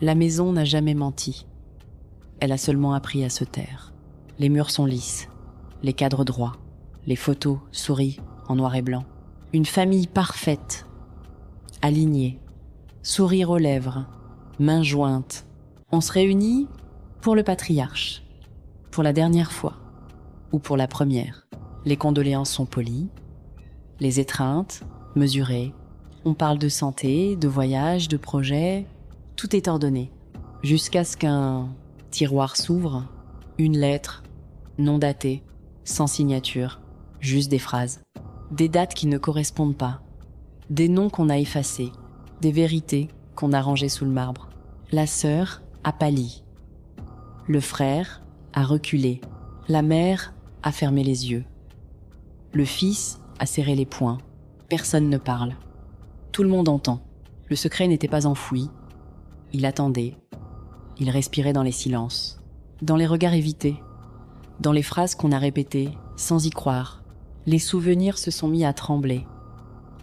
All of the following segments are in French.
La maison n'a jamais menti. Elle a seulement appris à se taire. Les murs sont lisses, les cadres droits, les photos souris en noir et blanc. Une famille parfaite, alignée, sourire aux lèvres, mains jointes. On se réunit pour le patriarche, pour la dernière fois, ou pour la première. Les condoléances sont polies, les étreintes, mesurées. On parle de santé, de voyage, de projets. Tout est ordonné, jusqu'à ce qu'un tiroir s'ouvre, une lettre, non datée, sans signature, juste des phrases. Des dates qui ne correspondent pas, des noms qu'on a effacés, des vérités qu'on a rangées sous le marbre. La sœur a pâli, le frère a reculé, la mère a fermé les yeux, le fils a serré les poings. Personne ne parle. Tout le monde entend. Le secret n'était pas enfoui. Il attendait. Il respirait dans les silences, dans les regards évités, dans les phrases qu'on a répétées sans y croire. Les souvenirs se sont mis à trembler.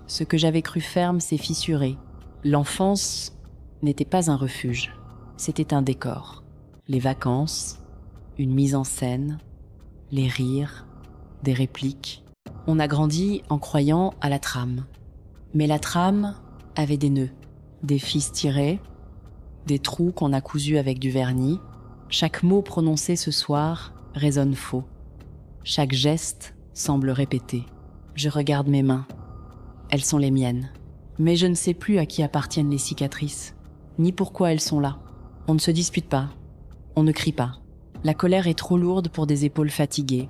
Ce que j'avais cru ferme s'est fissuré. L'enfance n'était pas un refuge, c'était un décor. Les vacances, une mise en scène, les rires, des répliques. On a grandi en croyant à la trame. Mais la trame avait des nœuds, des fils tirés, des trous qu'on a cousus avec du vernis. Chaque mot prononcé ce soir résonne faux. Chaque geste semble répété. Je regarde mes mains. Elles sont les miennes. Mais je ne sais plus à qui appartiennent les cicatrices, ni pourquoi elles sont là. On ne se dispute pas. On ne crie pas. La colère est trop lourde pour des épaules fatiguées.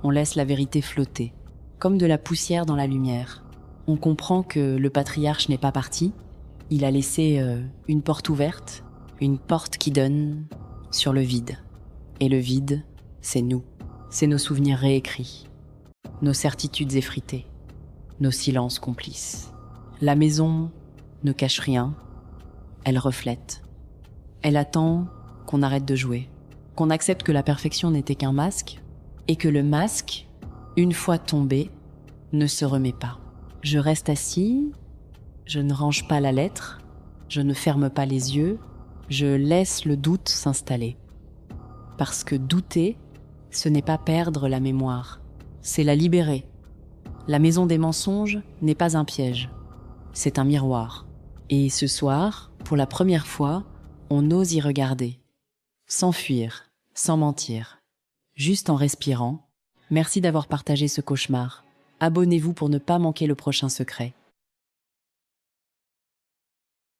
On laisse la vérité flotter, comme de la poussière dans la lumière. On comprend que le patriarche n'est pas parti. Il a laissé une porte ouverte, une porte qui donne sur le vide. Et le vide, c'est nous. C'est nos souvenirs réécrits, nos certitudes effritées, nos silences complices. La maison ne cache rien, elle reflète. Elle attend qu'on arrête de jouer, qu'on accepte que la perfection n'était qu'un masque, et que le masque, une fois tombé, ne se remet pas. Je reste assis, je ne range pas la lettre, je ne ferme pas les yeux, je laisse le doute s'installer. Parce que douter, ce n'est pas perdre la mémoire, c'est la libérer. La maison des mensonges n'est pas un piège, c'est un miroir. Et ce soir, pour la première fois, on ose y regarder. Sans fuir, sans mentir, juste en respirant. Merci d'avoir partagé ce cauchemar. Abonnez-vous pour ne pas manquer le prochain secret.